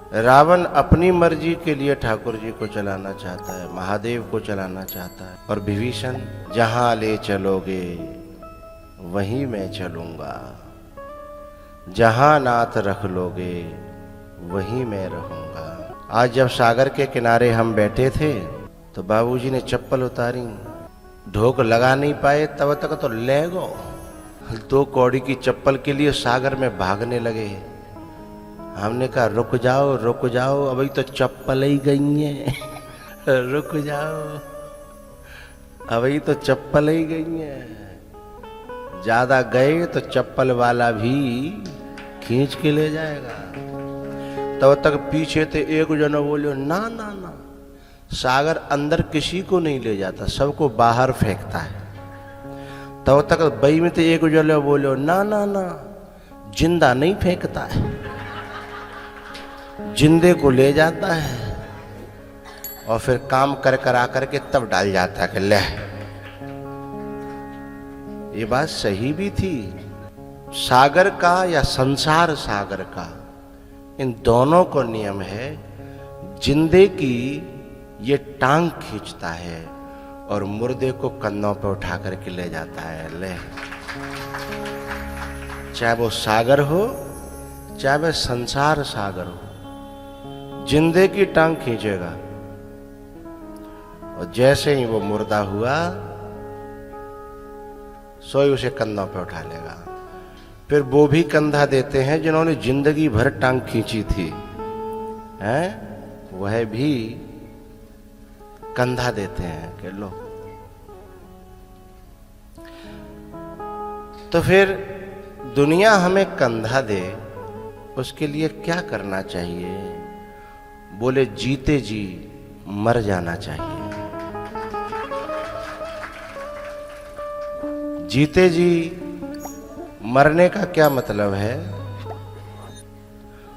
रावण अपनी मर्जी के लिए ठाकुर जी को चलाना चाहता है, महादेव को चलाना चाहता है। और विभीषण, जहां ले चलोगे वहीं मैं चलूंगा, जहां नाथ रख लोगे वहीं मैं रहूंगा। आज जब सागर के किनारे हम बैठे थे तो बाबूजी ने चप्पल उतारी, ढोक लगा नहीं पाए तब तक तो ले गो 2 कौड़ी की चप्पल के लिए सागर में भागने लगे। हमने कहा रुक जाओ, अभी तो चप्पल ही गई है रुक जाओ, अभी तो चप्पल ही गई है। ज्यादा गए तो चप्पल वाला भी खींच के ले जाएगा। तब तक पीछे थे एक जनो बोले ना ना ना, सागर अंदर किसी को नहीं ले जाता, सबको बाहर फेंकता है। तब तक बई में तो एक जनो बोले ना ना ना, जिंदा नहीं फेंकता है, जिंदे को ले जाता है और फिर काम कर आकर के तब डाल जाता है कि ले। ये बात सही भी थी। सागर का या संसार सागर का, इन दोनों को नियम है, जिंदे की ये टांग खींचता है और मुर्दे को कंधों पे उठा करके ले जाता है। ले, चाहे वो सागर हो चाहे वह संसार सागर हो, जिंदे की टांग खींचेगा और जैसे ही वो मुर्दा हुआ सोई उसे कंधों पे उठा लेगा। फिर वो भी कंधा देते हैं जिन्होंने जिंदगी भर टांग खींची थी, हैं, वह भी कंधा देते हैं कि लो। तो फिर दुनिया हमें कंधा दे, उसके लिए क्या करना चाहिए? बोले जीते जी मर जाना चाहिए। जीते जी मरने का क्या मतलब है?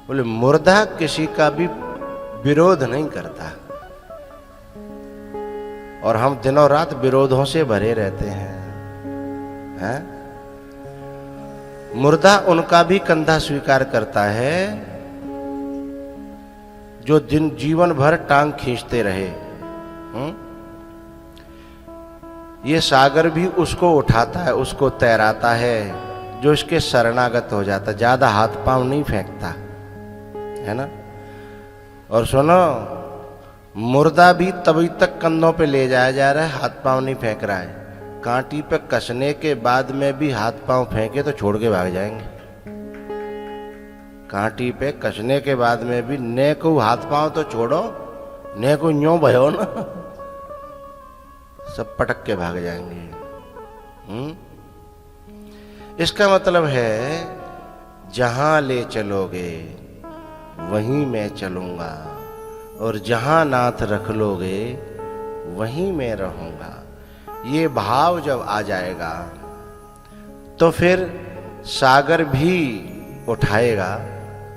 बोले मुर्दा किसी का भी विरोध नहीं करता और हम दिनों रात विरोधों से भरे रहते हैं। मुर्दा उनका भी कंधा स्वीकार करता है जो जीवन भर टांग खींचते रहे। ये सागर भी उसको उठाता है, उसको तैराता है जो इसके शरणागत हो जाता, ज्यादा हाथ पांव नहीं फेंकता, है ना। और सुनो, मुर्दा भी तभी तक कंधों पे ले जाया जा रहा है, हाथ पांव नहीं फेंक रहा है। कांटी पे कसने के बाद में भी हाथ पांव फेंके तो छोड़ के भाग जाएंगे। कांटी पे कसने के बाद में भी ने को हाथ पांव तो छोड़ो, ने को यूं भयो ना, सब पटक के भाग जाएंगे। इसका मतलब है जहां ले चलोगे वहीं मैं चलूंगा और जहां नाथ रख लोगे वहीं मैं रहूंगा। ये भाव जब आ जाएगा तो फिर सागर भी उठाएगा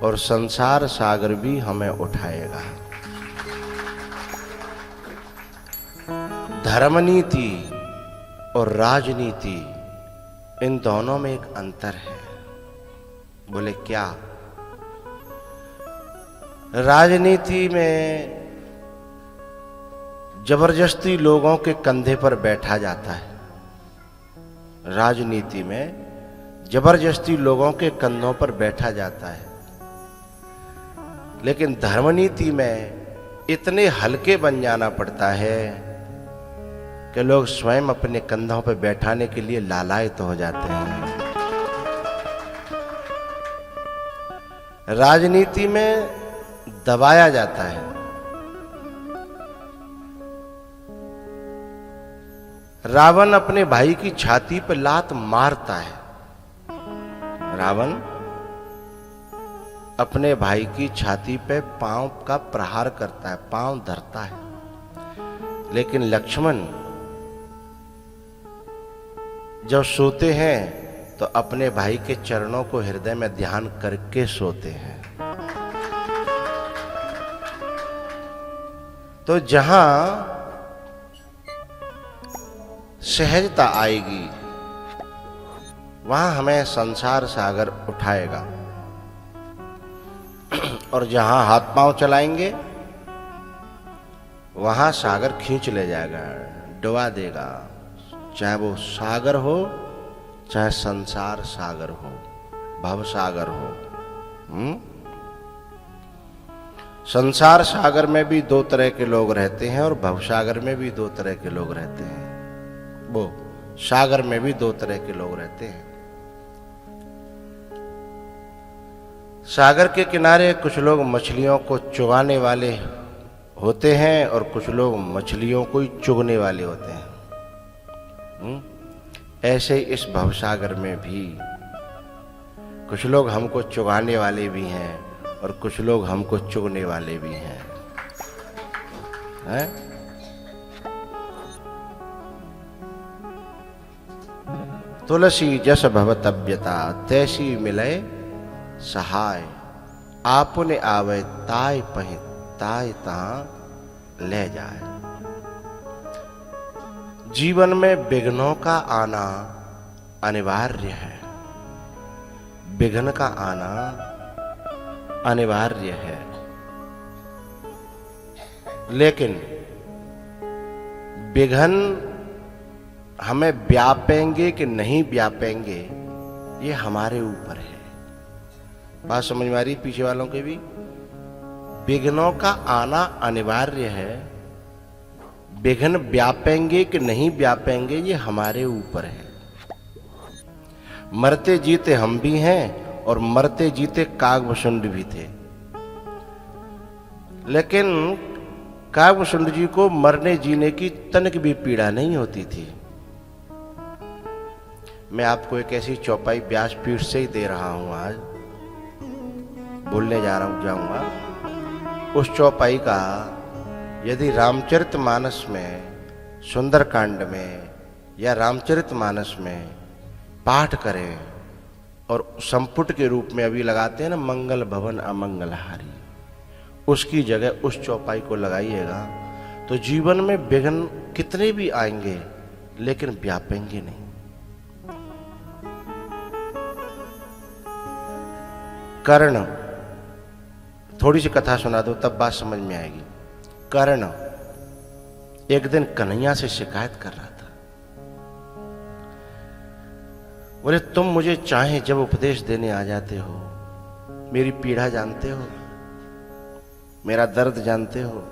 और संसार सागर भी हमें उठाएगा। धर्मनीति और राजनीति, इन दोनों में एक अंतर है। बोले क्या? राजनीति में जबरदस्ती लोगों के कंधे पर बैठा जाता है। राजनीति में जबरदस्ती लोगों के कंधों पर बैठा जाता है। लेकिन धर्मनीति में इतने हल्के बन जाना पड़ता है कि लोग स्वयं अपने कंधों पर बैठाने के लिए लालायित हो जाते हैं। राजनीति में दबाया जाता है। रावण अपने भाई की छाती पर लात मारता है। रावण अपने भाई की छाती पे पांव का प्रहार करता है, पांव धरता है। लेकिन लक्ष्मण जब सोते हैं तो अपने भाई के चरणों को हृदय में ध्यान करके सोते हैं। तो जहां सहजता आएगी वहां हमें संसार सागर उठाएगा और जहां हाथ पांव चलाएंगे वहां सागर खींच ले जाएगा, डुबा देगा। चाहे वो सागर हो, चाहे संसार सागर हो, भव सागर हो। संसार सागर में भी दो तरह के लोग रहते हैं और भव सागर में भी दो तरह के लोग रहते हैं। वो सागर में भी दो तरह के लोग रहते हैं। सागर के किनारे कुछ लोग मछलियों को चुगाने वाले होते हैं और कुछ लोग मछलियों को ही चुगने वाले होते हैं। ऐसे इस भवसागर में भी कुछ लोग हमको चुगाने वाले भी हैं और कुछ लोग हमको चुगने वाले भी हैं, हैं? तुलसी जस भवतव्यता तैसी मिले सहाय, आपने आवे ताय पहि ताय तहां ले जाए। जीवन में विघ्नों का आना अनिवार्य है, विघ्न का आना अनिवार्य है, लेकिन विघ्न हमें व्यापेंगे कि नहीं व्यापेंगे ये हमारे ऊपर है। बात समझ में आ रही पीछे वालों के भी? विघ्नों का आना अनिवार्य है, विघ्न व्यापेंगे कि नहीं व्यापेंगे ये हमारे ऊपर है। मरते जीते हम भी हैं और मरते जीते कागभूषुंड भी थे, लेकिन कागभूषुंड जी को मरने जीने की तनिक भी पीड़ा नहीं होती थी। मैं आपको एक ऐसी चौपाई व्यासपीठ से ही दे रहा हूं, आज बोलने जाऊंगा। उस चौपाई का यदि रामचरितमानस में, सुंदरकांड में या रामचरितमानस में पाठ करें और संपुट के रूप में अभी लगाते हैं ना, मंगल भवन अमंगलहारी, उसकी जगह उस चौपाई को लगाइएगा तो जीवन में विघ्न कितने भी आएंगे लेकिन व्यापेंगे नहीं। कर्ण, थोड़ी सी कथा सुना दो तब बात समझ में आएगी। कर्ण एक दिन कन्हैया से शिकायत कर रहा था, बोले तुम मुझे चाहे जब उपदेश देने आ जाते हो, मेरी पीड़ा जानते हो, मेरा दर्द जानते हो।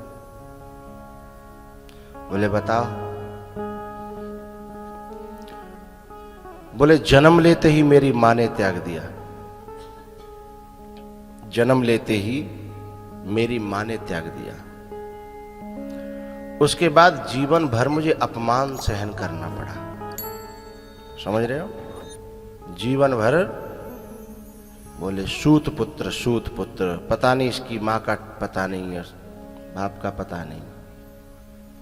बोले बताओ। बोले जन्म लेते ही मेरी मां ने त्याग दिया, जन्म लेते ही मेरी मां ने त्याग दिया। उसके बाद जीवन भर मुझे अपमान सहन करना पड़ा। समझ रहे हो? जीवन भर, बोले सूत पुत्र, पता नहीं इसकी मां का पता नहीं है, बाप का पता नहीं,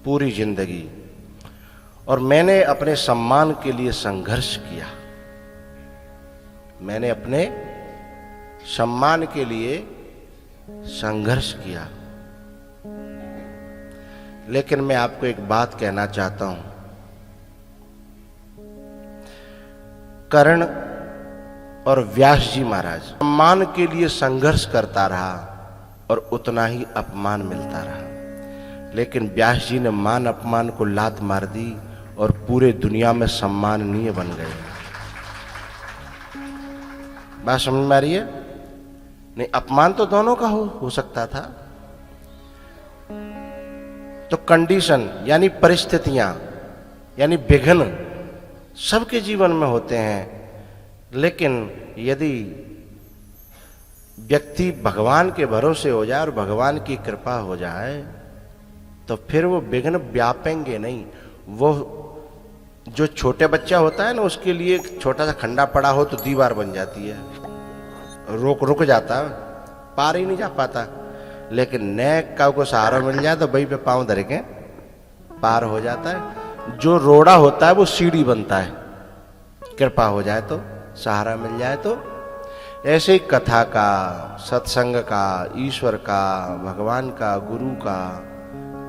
पूरी जिंदगी। और मैंने अपने सम्मान के लिए संघर्ष किया, मैंने अपने सम्मान के लिए संघर्ष किया। लेकिन मैं आपको एक बात कहना चाहता हूं, कर्ण और व्यास जी महाराज सम्मान के लिए संघर्ष करता रहा और उतना ही अपमान मिलता रहा। लेकिन व्यास जी ने मान अपमान को लात मार दी और पूरे दुनिया में सम्माननीय बन गए। बात समझ में आ रही है? नहीं, अपमान तो दोनों का हो सकता था। तो कंडीशन यानी परिस्थितियां यानी विघ्न सबके जीवन में होते हैं, लेकिन यदि व्यक्ति भगवान के भरोसे हो जाए और भगवान की कृपा हो जाए तो फिर वो विघ्न व्यापेंगे नहीं। वो जो छोटे बच्चा होता है ना, उसके लिए छोटा सा खंडा पड़ा हो तो दीवार बन जाती है, रुक जाता, पार ही नहीं जा पाता। लेकिन नेक का को सहारा मिल जाए तो वहीं पे पांव धर के पार हो जाता है। जो रोड़ा होता है वो सीढ़ी बनता है, कृपा हो जाए तो, सहारा मिल जाए तो। ऐसे ही कथा का, सत्संग का, ईश्वर का, भगवान का, गुरु का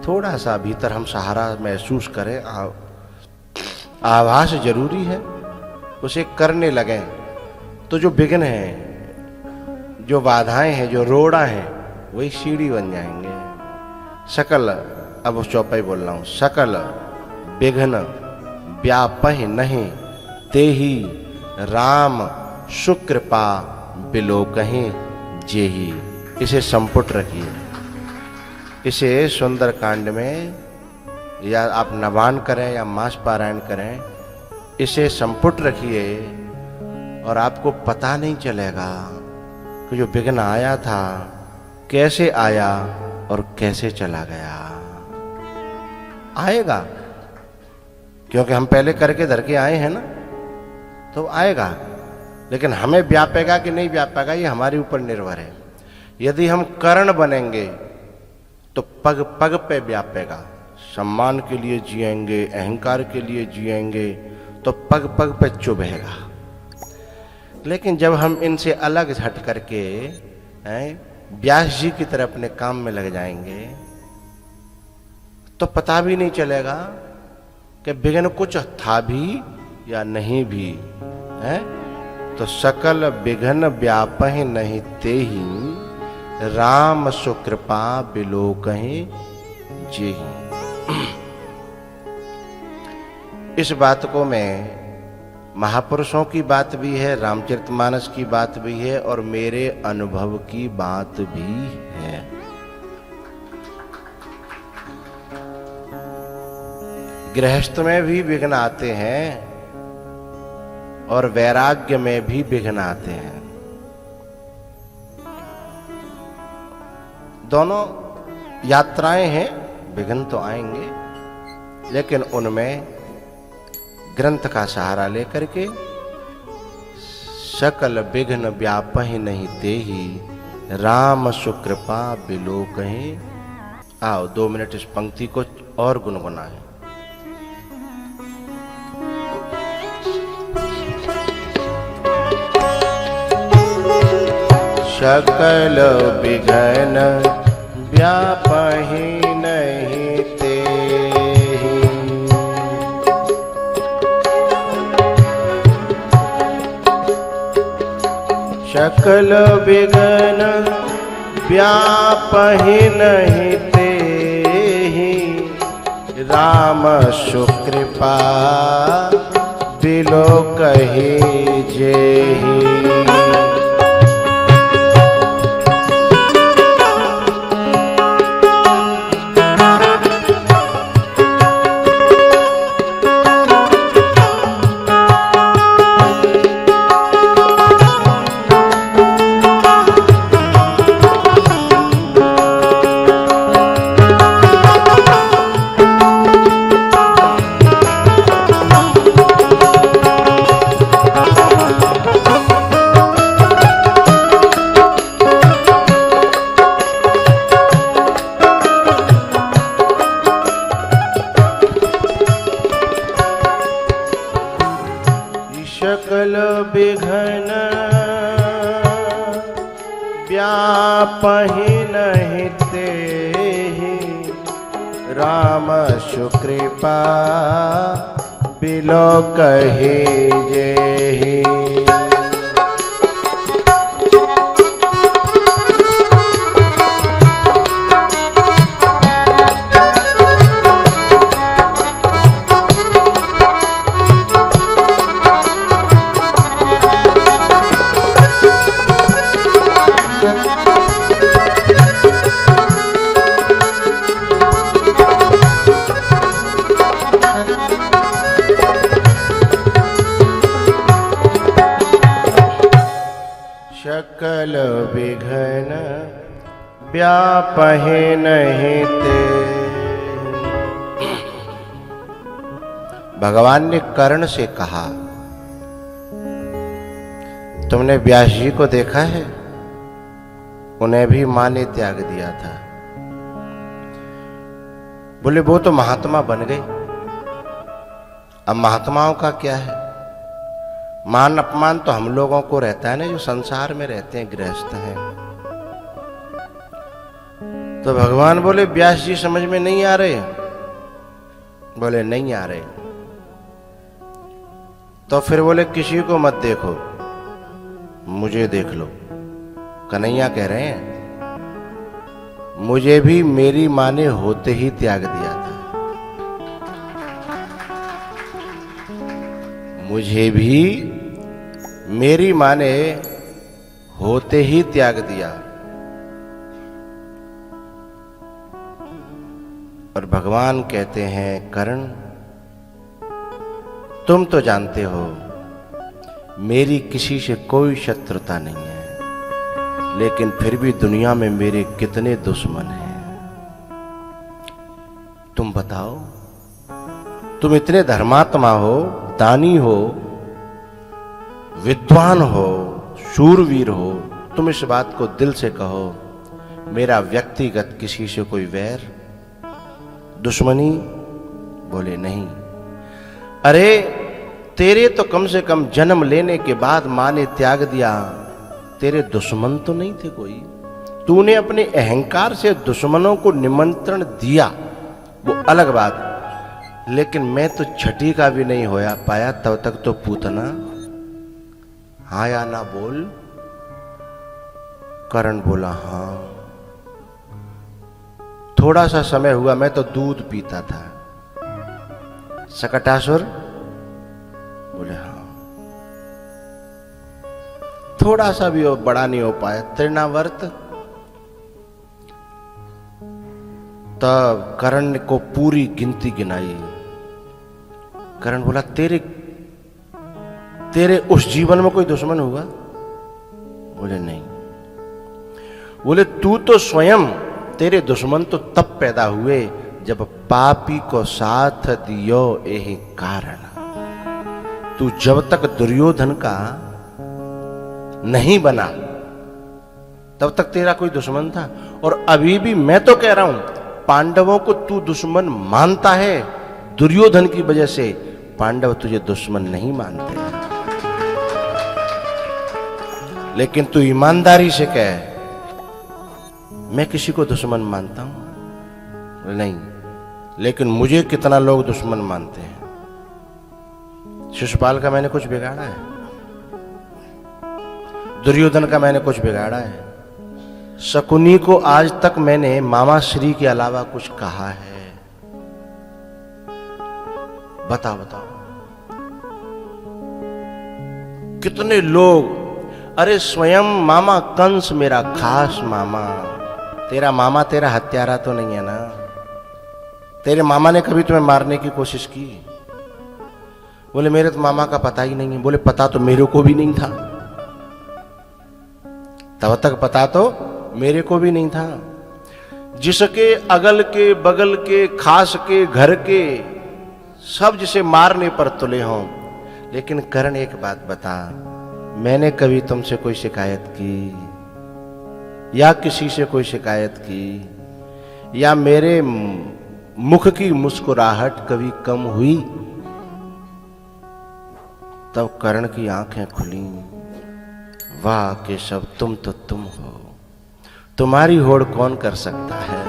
थोड़ा सा भीतर हम सहारा महसूस करें, आभास जरूरी है, उसे करने लगे तो जो विघ्न है, जो बाधाएं हैं, जो रोड़ा हैं, वही सीढ़ी बन जाएंगे। सकल, अब उस चौपाई बोल रहा हूं, सकल विघ्न व्यापहि नहीं तेहि राम सुकृपा बिलोकहि जेहि। इसे संपुट रखिए। इसे सुंदर कांड में, या आप नवान करें या मास पारायण करें, इसे संपुट रखिए और आपको पता नहीं चलेगा कि जो विघ्न आया था कैसे आया और कैसे चला गया। आएगा, क्योंकि हम पहले करके धर के आए हैं ना, तो आएगा। लेकिन हमें व्यापेगा कि नहीं व्यापेगा ये हमारे ऊपर निर्भर है। यदि हम कर्ण बनेंगे तो पग पग पे व्यापेगा। सम्मान के लिए जिएंगे, अहंकार के लिए जिएंगे तो पग पग पे चुभेगा। लेकिन जब हम इनसे अलग हट करके व्यास जी की तरह अपने काम में लग जाएंगे तो पता भी नहीं चलेगा कि विघ्न कुछ था भी या नहीं भी है। तो सकल विघ्न व्यापहि नहीं तेहि राम सुकृपा बिलोकहि जेहि। इस बात को मैं महापुरुषों की बात भी है, रामचरितमानस की बात भी है और मेरे अनुभव की बात भी है। गृहस्थ में भी विघ्न आते हैं और वैराग्य में भी विघ्न आते हैं। दोनों यात्राएं हैं, विघ्न तो आएंगे, लेकिन उनमें ग्रंथ का सहारा लेकर के सकल विघ्न व्यापहि नहीं तेहि राम सुकृपा बिलोकहि। आओ 2 मिनट इस पंक्ति को और गुनगुनाएं। सकल विघ्न व्यापहि नहीं तेहि सकल विघ्न व्यापहि नहीं तेहि राम सुकृपा बिलोकहि जेहि। सकल विघ्न व्यापहि नहीं तेहि राम सुकृपा बिलोकहि जेहि। सकल विघ्न व्यापहि नहीं तेहि। भगवान ने कर्ण से कहा, तुमने व्यास जी को देखा है? उन्हें भी मां ने त्याग दिया था। बोले वो तो महात्मा बन गए, अब महात्माओं का क्या है? मान अपमान तो हम लोगों को रहता है ना, जो संसार में रहते हैं, गृहस्थ हैं। तो भगवान बोले व्यास जी समझ में नहीं आ रहे? बोले नहीं आ रहे। तो फिर बोले किसी को मत देखो, मुझे देख लो। कन्हैया कह रहे हैं मुझे भी मेरी माँ ने होते ही त्याग दिया था। मुझे भी मेरी माँ ने होते ही त्याग दिया। और भगवान कहते हैं, कर्ण, तुम तो जानते हो मेरी किसी से कोई शत्रुता नहीं है, लेकिन फिर भी दुनिया में मेरे कितने दुश्मन हैं। तुम बताओ, तुम इतने धर्मात्मा हो, दानी हो, विद्वान हो, शूरवीर हो, तुम इस बात को दिल से कहो, मेरा व्यक्तिगत किसी से कोई वैर, दुश्मनी? बोले नहीं। अरे तेरे तो कम से कम जन्म लेने के बाद मां ने त्याग दिया, तेरे दुश्मन तो नहीं थे कोई। तूने अपने अहंकार से दुश्मनों को निमंत्रण दिया, वो अलग बात, लेकिन मैं तो छठी का भी नहीं होया पाया, तब तक तो पूतना हाँ या ना बोल। कर्ण बोला हाँ। थोड़ा सा समय हुआ, मैं तो दूध पीता था। सकटासुर बोले हाँ। थोड़ा सा भी बड़ा नहीं हो पाया। तृणावर्त, तब कर्ण को पूरी गिनती गिनाई। कर्ण बोला, तेरे उस जीवन में कोई दुश्मन हुआ? बोले नहीं। बोले तू तो स्वयं, तेरे दुश्मन तो तब पैदा हुए जब पापी को साथ दियो यही कारण। तू जब तक दुर्योधन का नहीं बना तब तक तेरा कोई दुश्मन था, और अभी भी मैं तो कह रहा हूं, पांडवों को तू दुश्मन मानता है दुर्योधन की वजह से, पांडव तुझे दुश्मन नहीं मानते। लेकिन तू ईमानदारी से कह, मैं किसी को दुश्मन मानता हूं? नहीं। लेकिन मुझे कितना लोग दुश्मन मानते हैं। शिशुपाल का मैंने कुछ बिगाड़ा है? दुर्योधन का मैंने कुछ बिगाड़ा है? शकुनी को आज तक मैंने मामा श्री के अलावा कुछ कहा है? बताओ बताओ। कितने लोग, अरे स्वयं मामा कंस, मेरा खास मामा, तेरा मामा तेरा हत्यारा तो नहीं है ना? तेरे मामा ने कभी तुम्हें मारने की कोशिश की? बोले मेरे तो मामा का पता ही नहीं है। बोले पता तो मेरे को भी नहीं था, तब तक पता तो मेरे को भी नहीं था। जिसके अगल के, बगल के, खास के, घर के सब जिसे मारने पर तुले हों। लेकिन कर्ण एक बात बता, मैंने कभी तुमसे कोई शिकायत की, या किसी से कोई शिकायत की, या मेरे मुख की मुस्कुराहट कभी कम हुई? तब कर्ण की आंखें खुली। वाह के सब तुम तो तुम हो, तुम्हारी होड़ कौन कर सकता है?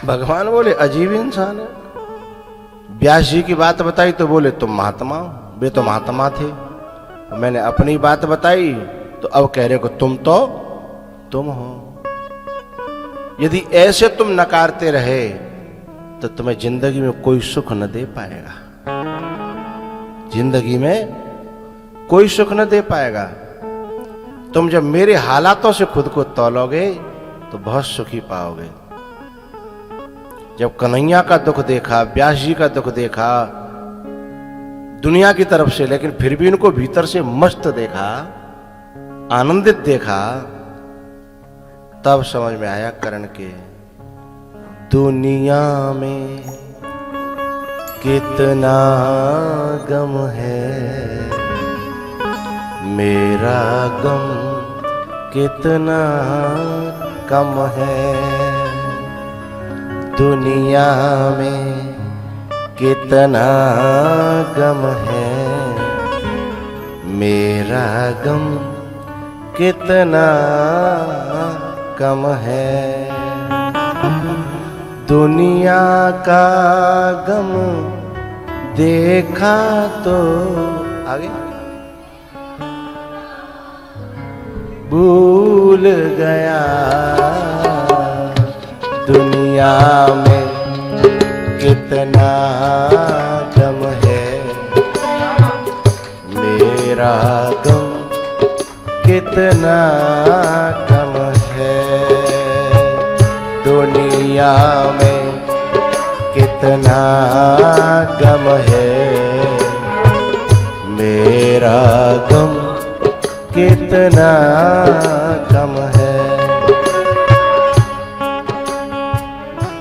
भगवान बोले अजीब इंसान है। व्यास जी की बात बताई तो बोले तुम महात्मा हो, वे तो महात्मा थे। मैंने अपनी बात बताई तो अब कह रहे हो तुम तो तुम हो। यदि ऐसे तुम नकारते रहे तो तुम्हें जिंदगी में कोई सुख न दे पाएगा। जिंदगी में कोई सुख न दे पाएगा। तुम जब मेरे हालातों से खुद को तौलोगे तो बहुत सुखी पाओगे। जब कन्हैया का दुख देखा, व्यास जी का दुख देखा दुनिया की तरफ से, लेकिन फिर भी इनको भीतर से मस्त देखा, आनंदित देखा, तब समझ में आया कर्ण के दुनिया में कितना गम है, मेरा गम कितना कम है। दुनिया में कितना गम है, मेरा गम कितना कम है। दुनिया का गम देखा तो आगे भूल गया दुनिया में कितना गम है, मेरा गम कितना कम है, दुनिया में कितना गम है, मेरा गम कितना कम है।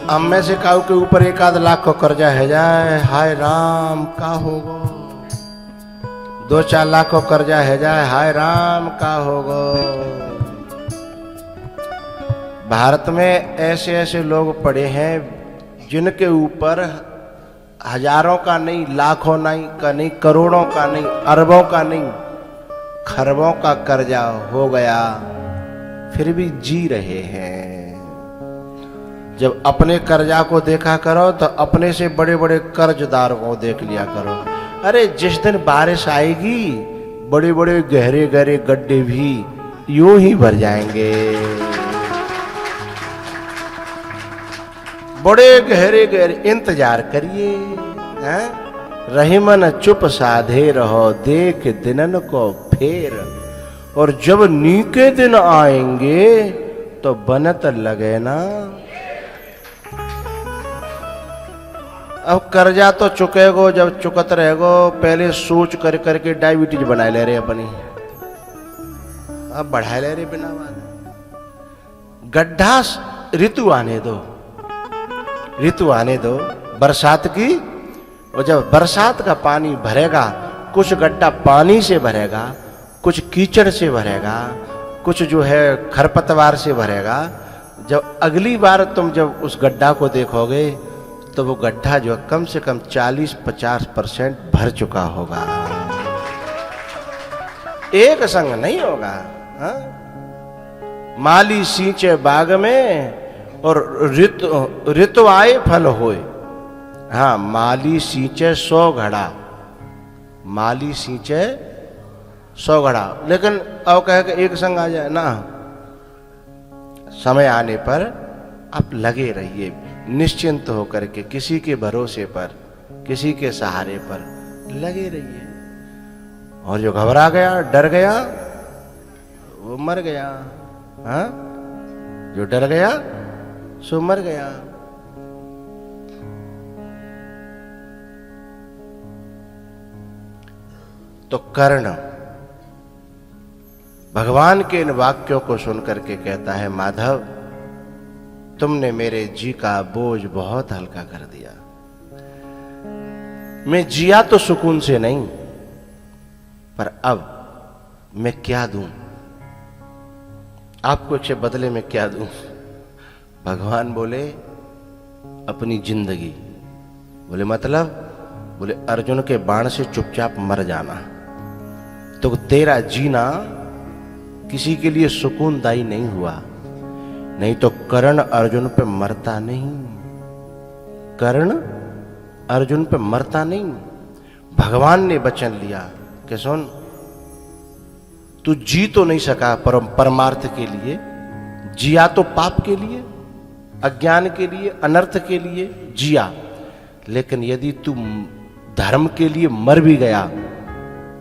अब में से काऊ के ऊपर 1-8 लाख को कर्जा है जाए, हाय राम का होगा। 2-4 लाख को कर्जा है जाए, हाय राम का होगा। भारत में ऐसे ऐसे लोग पड़े हैं जिनके ऊपर हजारों का नहीं, लाखों नहीं का नहीं, करोड़ों का नहीं, अरबों का नहीं, खरबों का कर्जा हो गया, फिर भी जी रहे हैं। जब अपने कर्जा को देखा करो तो अपने से बड़े बड़े कर्जदारों को देख लिया करो। अरे जिस दिन बारिश आएगी बड़े बड़े गहरे गहरे गड्ढे भी यूं ही भर जाएंगे, बड़े गहरे गहरे। इंतजार करिए, रहीमन चुप साधे रहो, देख दिनन को फेर, और जब नीके दिन आएंगे तो बनत लगे ना। अब कर्जा तो चुकेगो, जब चुकत रहेगो पहले सोच कर करके डायबिटीज बना ले रहे अपनी, अब बढ़ा ले रहे बिना वाले। गड्ढा ऋतु आने दो, ऋतु आने दो बरसात की, और जब बरसात का पानी भरेगा, कुछ गड्ढा पानी से भरेगा, कुछ कीचड़ से भरेगा, कुछ जो है खरपतवार से भरेगा। जब अगली बार तुम जब उस गड्ढा को देखोगे तो वो गड्ढा जो कम से कम 40-50% भर चुका होगा, एक संग नहीं होगा। हा? माली सींचे बाग में और ऋतु आए फल होए। हाँ, माली सींचे 100 घड़ा, माली सींचे 100 घड़ा, लेकिन अब कहे कि एक संग आ जाए ना। समय आने पर आप लगे रहिए निश्चिंत होकर के, किसी के भरोसे पर, किसी के सहारे पर लगे रहिए। और जो घबरा गया, डर गया, वो मर गया। हाँ, जो डर गया सो मर गया। तो कर्ण भगवान के इन वाक्यों को सुनकर के कहता है, माधव तुमने मेरे जी का बोझ बहुत हल्का कर दिया। मैं जिया तो सुकून से नहीं, पर अब मैं क्या दूं आपको, इसके बदले में क्या दूं? भगवान बोले अपनी जिंदगी। बोले मतलब? बोले अर्जुन के बाण से चुपचाप मर जाना, तो तेरा जीना किसी के लिए सुकूनदायी नहीं हुआ। नहीं तो कर्ण अर्जुन पे मरता नहीं, कर्ण अर्जुन पे मरता नहीं। भगवान ने वचन लिया कि सुन, तू जी तो नहीं सका परमार्थ के लिए, जिया तो पाप के लिए, अज्ञान के लिए, अनर्थ के लिए जिया, लेकिन यदि तू धर्म के लिए मर भी गया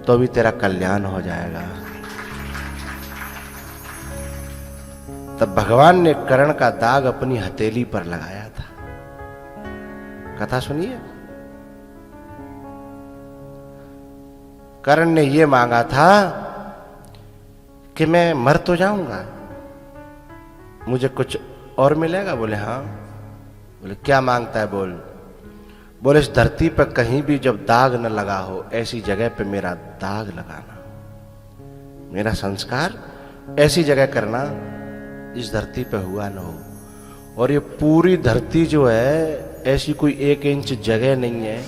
तो भी तेरा कल्याण हो जाएगा। तब भगवान ने कर्ण का दाग अपनी हथेली पर लगाया था। कथा सुनिए। कर्ण ने यह मांगा था कि मैं मर तो जाऊंगा, मुझे कुछ और मिलेगा? बोले हाँ। बोले क्या मांगता है? बोले इस धरती पर कहीं भी जब दाग न लगा हो, ऐसी जगह पे मेरा दाग लगाना, मेरा संस्कार ऐसी जगह करना इस धरती पे हुआ न हो। और ये पूरी धरती जो है, ऐसी कोई 1 इंच जगह नहीं है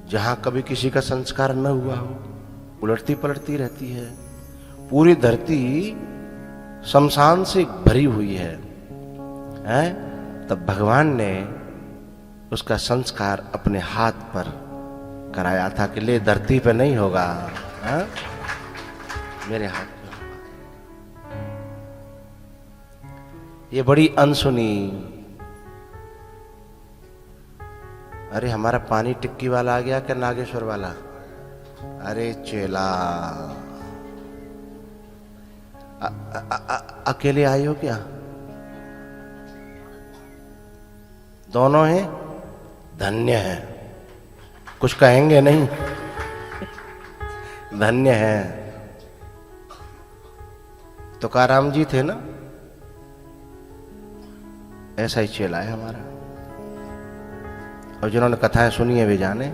जहां कभी किसी का संस्कार न हुआ हो, उलटती पलटती रहती है। पूरी धरती शमशान से भरी हुई है, तब भगवान ने उसका संस्कार अपने हाथ पर कराया था कि ले धरती पे नहीं होगा, मेरे हाथ पे होगा। ये बड़ी अनसुनी। अरे हमारा पानी टिक्की वाला आ गया क्या, नागेश्वर वाला? अरे चेला, अकेले आई हो क्या? दोनों हैं, धन्य है, कुछ कहेंगे नहीं, धन्य है। तुकाराम जी थे ना, ऐसा ही चेला है हमारा। और जिन्होंने कथाएं सुनी है वे जाने।